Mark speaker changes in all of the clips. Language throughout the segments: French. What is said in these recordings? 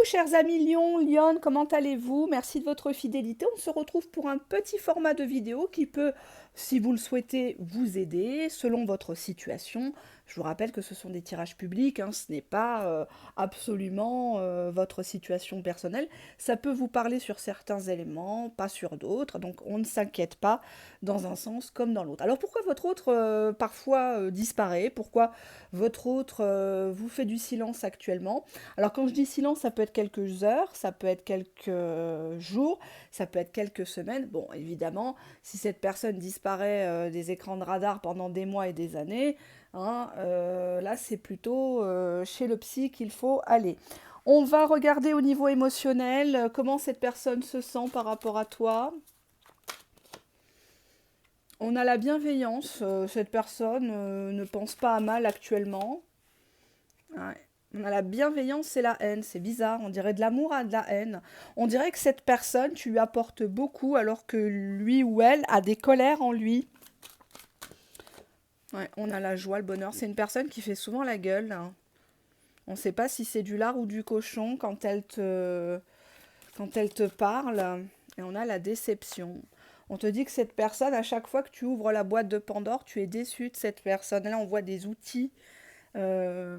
Speaker 1: Chers amis Lyon, Lyon, comment allez-vous? Merci de votre fidélité. On se retrouve pour un petit format de vidéo qui peut, si vous le souhaitez, vous aider selon votre situation. Je vous rappelle que ce sont des tirages publics, hein, ce n'est pas absolument votre situation personnelle. Ça peut vous parler sur certains éléments, pas sur d'autres, donc on ne s'inquiète pas dans un sens comme dans l'autre. Alors pourquoi votre autre parfois disparaît? Pourquoi votre autre vous fait du silence actuellement? Alors quand je dis silence, ça peut être quelques heures, ça peut être quelques jours, ça peut être quelques semaines. Bon, évidemment, si cette personne disparaît des écrans de radar pendant des mois et des années, hein, là c'est plutôt chez le psy qu'il faut aller. On va regarder au niveau émotionnel comment cette personne se sent par rapport à toi. On a la bienveillance, cette personne ne pense pas à mal actuellement. Ouais. On a la bienveillance et la haine, c'est bizarre, on dirait de l'amour à de la haine. On dirait que cette personne, tu lui apportes beaucoup alors que lui ou elle a des colères en lui. Ouais, on a la joie, le bonheur. C'est une personne qui fait souvent la gueule, hein. On ne sait pas si c'est du lard ou du cochon quand elle te parle. Et on a la déception. On te dit que cette personne, à chaque fois que tu ouvres la boîte de Pandore, tu es déçu de cette personne. Là, on voit des outils. euh,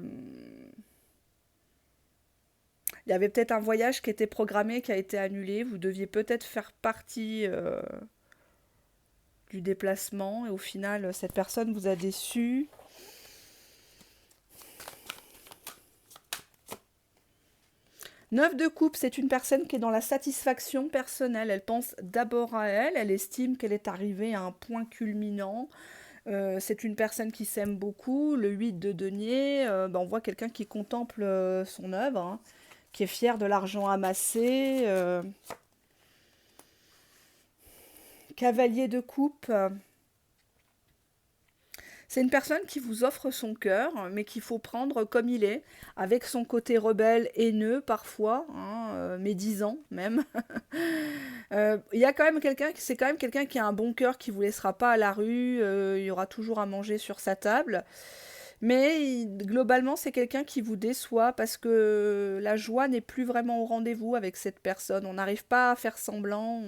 Speaker 1: Il y avait peut-être un voyage qui était programmé, qui a été annulé. Vous deviez peut-être faire partie du déplacement et au final, cette personne vous a déçu. Neuf de coupe, c'est une personne qui est dans la satisfaction personnelle. Elle pense d'abord à elle, elle estime qu'elle est arrivée à un point culminant. C'est une personne qui s'aime beaucoup. Le 8 de denier, on voit quelqu'un qui contemple son œuvre, hein, qui est fier de l'argent amassé. Cavalier de coupe, c'est une personne qui vous offre son cœur, mais qu'il faut prendre comme il est, avec son côté rebelle, haineux parfois, hein, médisant même. Il y a quand même quelqu'un, c'est quand même quelqu'un qui a un bon cœur, qui vous laissera pas à la rue, il y aura toujours à manger sur sa table. Mais globalement, c'est quelqu'un qui vous déçoit parce que la joie n'est plus vraiment au rendez-vous avec cette personne. On n'arrive pas à faire semblant.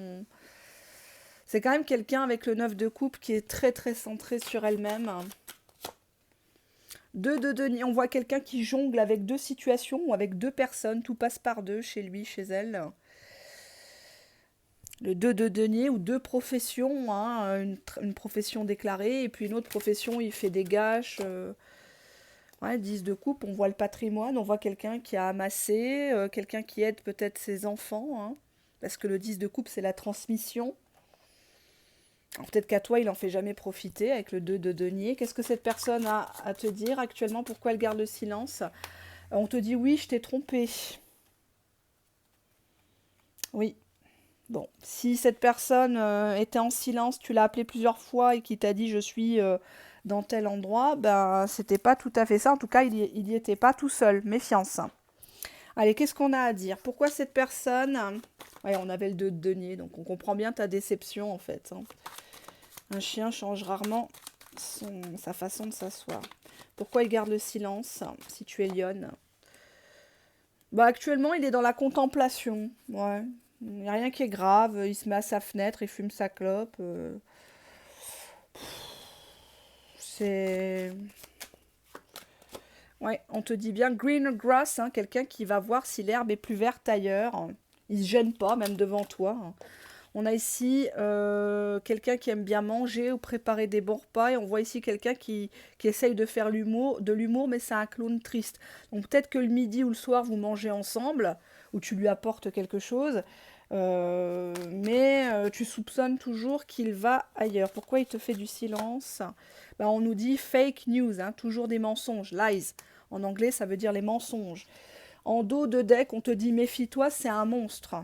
Speaker 1: C'est quand même quelqu'un avec le 9 de coupe qui est très très centré sur elle-même. Deux de denier, on voit quelqu'un qui jongle avec deux situations ou avec deux personnes, tout passe par deux chez lui, chez elle. Le 2 de denier ou deux professions, hein, une profession déclarée et puis une autre profession, il fait des gâches. Ouais, 10 de coupe, on voit le patrimoine, on voit quelqu'un qui a amassé, quelqu'un qui aide peut-être ses enfants, hein, parce que le 10 de coupe, c'est la transmission. Alors peut-être qu'à toi, il en fait jamais profiter avec le 2 de denier. Qu'est-ce que cette personne a à te dire actuellement? Pourquoi elle garde le silence? On te dit oui, je t'ai trompé. Oui. Bon, si cette personne était en silence, tu l'as appelé plusieurs fois et qui t'a dit je suis dans tel endroit, ben c'était pas tout à fait ça. En tout cas, il y était pas tout seul. Méfiance. Allez, qu'est-ce qu'on a à dire? Pourquoi cette personne... Ouais, on avait le 2 de denier, donc on comprend bien ta déception en fait, hein. Un chien change rarement sa façon de s'asseoir. Pourquoi il garde le silence si tu es lionne? Bah actuellement il est dans la contemplation. Ouais. Il n'y a rien qui est grave. Il se met à sa fenêtre, il fume sa clope. C'est... Ouais, on te dit bien green grass, hein, quelqu'un qui va voir si l'herbe est plus verte ailleurs. Il se gêne pas, même devant toi, hein. On a ici quelqu'un qui aime bien manger ou préparer des bons repas. Et on voit ici quelqu'un qui essaye de faire de l'humour, mais c'est un clown triste. Donc peut-être que le midi ou le soir, vous mangez ensemble, ou tu lui apportes quelque chose. Mais tu soupçonnes toujours qu'il va ailleurs. Pourquoi il te fait du silence? Ben, on nous dit fake news, hein, toujours des mensonges, lies. En anglais, ça veut dire les mensonges. En dos de deck, on te dit méfie-toi, c'est un monstre.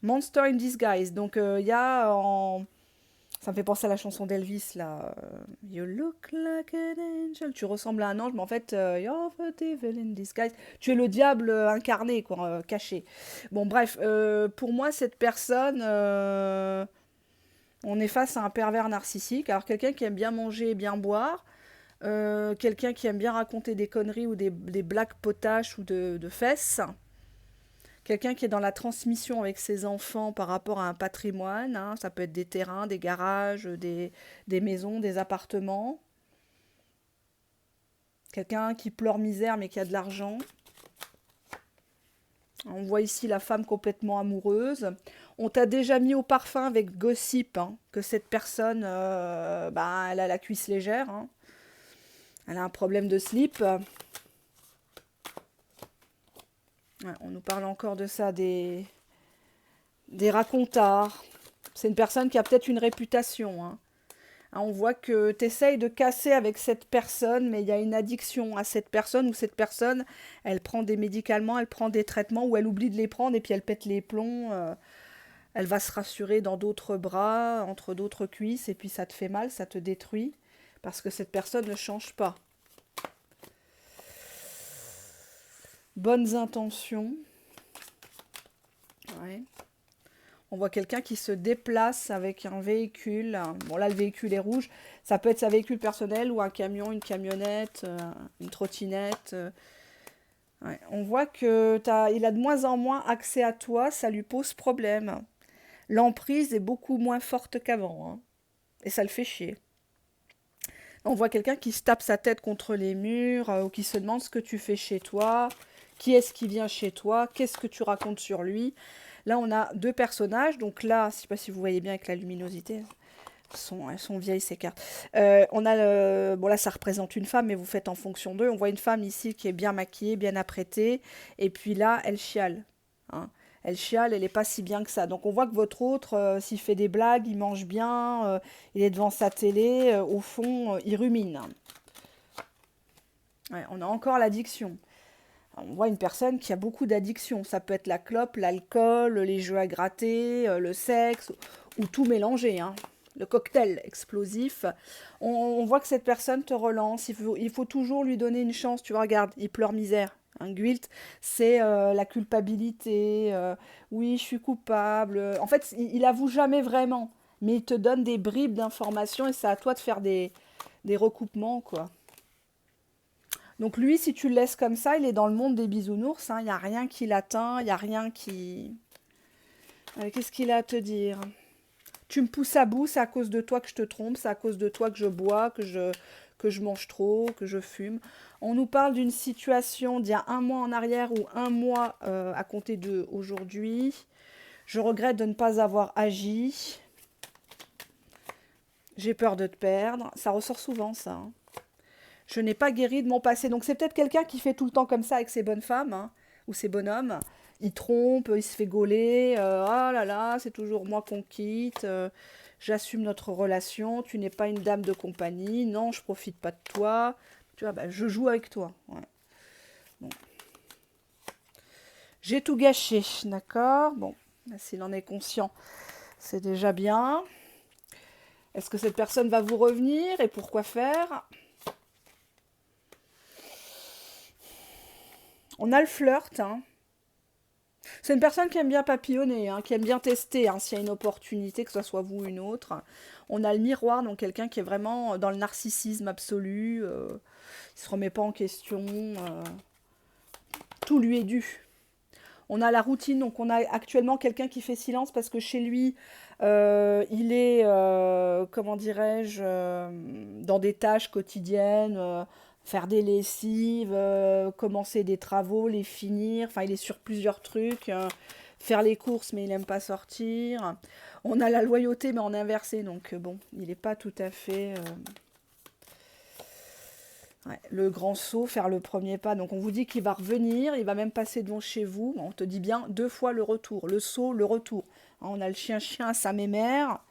Speaker 1: Monster in Disguise. Donc il y a en... Ça me fait penser à la chanson d'Elvis là. You look like an angel. Tu ressembles à un ange, mais en fait, you're the devil in disguise. Tu es le diable incarné, quoi, caché. Bon, bref, pour moi, cette personne, on est face à un pervers narcissique. Alors, quelqu'un qui aime bien manger et bien boire, quelqu'un qui aime bien raconter des conneries ou des blagues potaches ou de fesses. Quelqu'un qui est dans la transmission avec ses enfants par rapport à un patrimoine, hein. Ça peut être des terrains, des garages, des maisons, des appartements. Quelqu'un qui pleure misère mais qui a de l'argent. On voit ici la femme complètement amoureuse. On t'a déjà mis au parfum avec gossip, hein, que cette personne, elle a la cuisse légère, hein. Elle a un problème de slip. Ouais, on nous parle encore de ça, des racontards. C'est une personne qui a peut-être une réputation, hein. Hein, on voit que tu essayes de casser avec cette personne, mais il y a une addiction à cette personne, ou cette personne, elle prend des médicaments, elle prend des traitements, ou elle oublie de les prendre, et puis elle pète les plombs. Elle va se rassurer dans d'autres bras, entre d'autres cuisses, et puis ça te fait mal, ça te détruit, parce que cette personne ne change pas. Bonnes intentions. Ouais. On voit quelqu'un qui se déplace avec un véhicule. Bon, là, le véhicule est rouge. Ça peut être sa véhicule personnel ou un camion, une camionnette, une trottinette. Ouais. On voit que il a de moins en moins accès à toi. Ça lui pose problème. L'emprise est beaucoup moins forte qu'avant, hein. Et ça le fait chier. On voit quelqu'un qui se tape sa tête contre les murs ou qui se demande ce que tu fais chez toi. Qui est-ce qui vient chez toi? Qu'est-ce que tu racontes sur lui? Là, on a deux personnages. Donc là, je ne sais pas si vous voyez bien avec la luminosité. Elles sont vieilles, ces cartes. On a bon, là, ça représente une femme, mais vous faites en fonction d'eux. On voit une femme ici qui est bien maquillée, bien apprêtée. Et puis là, elle chiale, hein. Elle chiale, elle n'est pas si bien que ça. Donc on voit que votre autre, s'il fait des blagues, il mange bien, il est devant sa télé, au fond, il rumine. Ouais, on a encore l'addiction. On voit une personne qui a beaucoup d'addictions. Ça peut être la clope, l'alcool, les jeux à gratter, le sexe, ou tout mélangé, hein. Le cocktail explosif. On voit que cette personne te relance. Il faut toujours lui donner une chance. Tu vois, regarde, il pleure misère. Un guilt, c'est la culpabilité. Oui, je suis coupable. En fait, il avoue jamais vraiment. Mais il te donne des bribes d'informations et c'est à toi de faire des recoupements, quoi. Donc lui, si tu le laisses comme ça, il est dans le monde des bisounours, hein. Il n'y a rien qui l'atteint, il n'y a rien qui... Qu'est-ce qu'il a à te dire? Tu me pousses à bout, c'est à cause de toi que je te trompe, c'est à cause de toi que je bois, que je mange trop, que je fume. On nous parle d'une situation d'il y a un mois en arrière ou un mois à compter d'aujourd'hui. Je regrette de ne pas avoir agi. J'ai peur de te perdre. Ça ressort souvent, ça, hein. Je n'ai pas guéri de mon passé. Donc c'est peut-être quelqu'un qui fait tout le temps comme ça avec ses bonnes femmes, hein, ou ses bonhommes. Il trompe, il se fait gauler. Ah là là, c'est toujours moi qu'on quitte. J'assume notre relation. Tu n'es pas une dame de compagnie. Non, je profite pas de toi. Tu vois, bah, je joue avec toi. Ouais. Bon. J'ai tout gâché, d'accord? Bon, s'il en est conscient, c'est déjà bien. Est-ce que cette personne va vous revenir et pourquoi faire? On a le flirt, hein. C'est une personne qui aime bien papillonner, hein, qui aime bien tester, hein, s'il y a une opportunité, que ce soit vous ou une autre. On a le miroir, donc quelqu'un qui est vraiment dans le narcissisme absolu. Il ne se remet pas en question. Tout lui est dû. On a la routine, donc on a actuellement quelqu'un qui fait silence parce que chez lui, il est, comment dirais-je, dans des tâches quotidiennes, faire des lessives, commencer des travaux, les finir, enfin il est sur plusieurs trucs, faire les courses mais il n'aime pas sortir. On a la loyauté mais en inversé, donc bon, il n'est pas tout à fait... Ouais, le grand saut, faire le premier pas. Donc on vous dit qu'il va revenir, il va même passer devant chez vous. On te dit bien 2 fois le retour, le saut, le retour. Hein, on a le chien à sa mémère.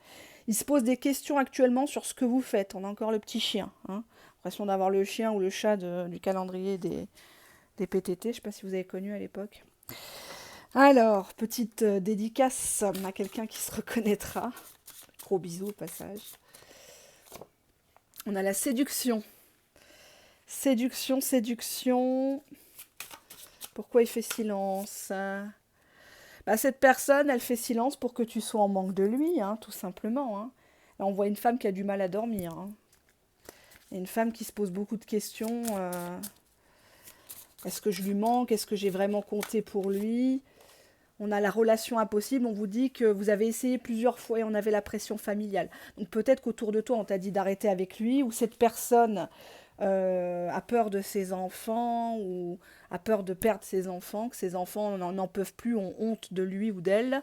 Speaker 1: Il se pose des questions actuellement sur ce que vous faites. On a encore le petit chien, hein. L'impression d'avoir le chien ou le chat du calendrier des PTT. Je ne sais pas si vous avez connu à l'époque. Alors, petite dédicace à quelqu'un qui se reconnaîtra. Gros bisous au passage. On a la séduction. Séduction, séduction. Pourquoi il fait silence? Bah, cette personne, elle fait silence pour que tu sois en manque de lui, hein, tout simplement, hein. Là, on voit une femme qui a du mal à dormir, hein. Et une femme qui se pose beaucoup de questions. Est-ce que je lui manque? Est-ce que j'ai vraiment compté pour lui? On a la relation impossible, on vous dit que vous avez essayé plusieurs fois et on avait la pression familiale. Donc peut-être qu'autour de toi, on t'a dit d'arrêter avec lui, ou cette personne a peur de ses enfants, ou a peur de perdre ses enfants, que ses enfants n'en peuvent plus, ont honte de lui ou d'elle.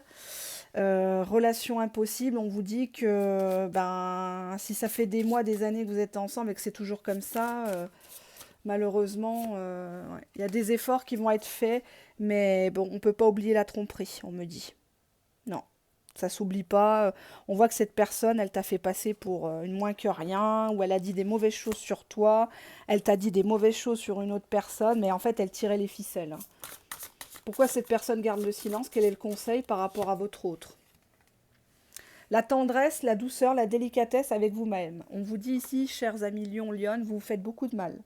Speaker 1: Relation impossible, on vous dit que ben, si ça fait des mois, des années que vous êtes ensemble et que c'est toujours comme ça, malheureusement, ouais, il y a des efforts qui vont être faits, mais bon, on ne peut pas oublier la tromperie, on me dit. Non, ça s'oublie pas. On voit que cette personne, elle t'a fait passer pour une moins que rien, ou elle a dit des mauvaises choses sur toi, elle t'a dit des mauvaises choses sur une autre personne, mais en fait, elle tirait les ficelles, hein. Pourquoi cette personne garde le silence? Quel est le conseil par rapport à votre autre? La tendresse, la douceur, la délicatesse avec vous-même. On vous dit ici, chers amis Lion, Lyon, vous vous faites beaucoup de mal.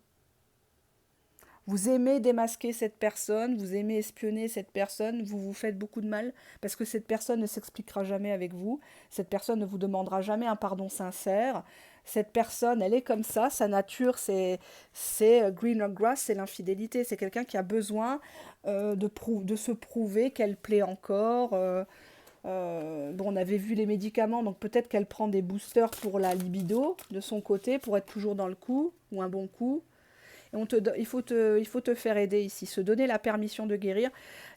Speaker 1: Vous aimez démasquer cette personne, vous aimez espionner cette personne, vous vous faites beaucoup de mal parce que cette personne ne s'expliquera jamais avec vous, cette personne ne vous demandera jamais un pardon sincère. Cette personne, elle est comme ça, sa nature, c'est greener grass, c'est l'infidélité. C'est quelqu'un qui a besoin de se prouver qu'elle plaît encore. Bon, on avait vu les médicaments, donc peut-être qu'elle prend des boosters pour la libido de son côté, pour être toujours dans le coup, ou un bon coup. Et il faut te faire aider ici, se donner la permission de guérir.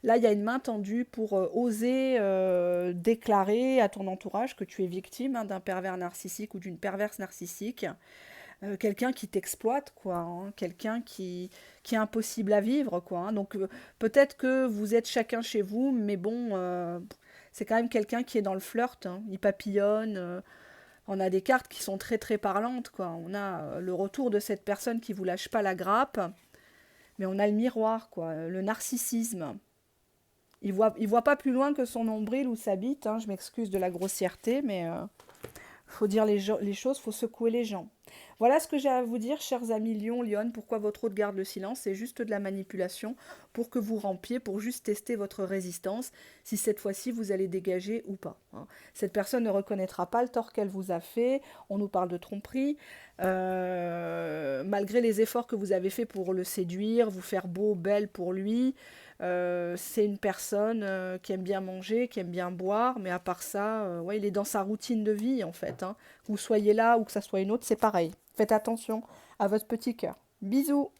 Speaker 1: Là, il y a une main tendue pour oser déclarer à ton entourage que tu es victime, hein, d'un pervers narcissique ou d'une perverse narcissique. Quelqu'un qui t'exploite, quoi, hein, quelqu'un qui est impossible à vivre, quoi, hein. Donc peut-être que vous êtes chacun chez vous, mais bon, c'est quand même quelqu'un qui est dans le flirt, hein. Il papillonne. On a des cartes qui sont très très parlantes, quoi. On a le retour de cette personne qui vous lâche pas la grappe, mais on a le miroir, quoi, le narcissisme. Il voit pas plus loin que son nombril ou sa bite, hein. Je m'excuse de la grossièreté, mais faut dire les choses, faut secouer les gens. Voilà ce que j'ai à vous dire, chers amis Lion, Lyon. Pourquoi votre hôte garde le silence? C'est juste de la manipulation pour que vous rampiez, pour juste tester votre résistance, si cette fois-ci vous allez dégager ou pas, hein. Cette personne ne reconnaîtra pas le tort qu'elle vous a fait. On nous parle de tromperie. Malgré les efforts que vous avez faits pour le séduire, vous faire beau, belle pour lui, c'est une personne qui aime bien manger, qui aime bien boire, mais à part ça, ouais, il est dans sa routine de vie en fait, hein. Que vous soyez là ou que ça soit une autre, c'est pareil. Faites attention à votre petit cœur. Bisous!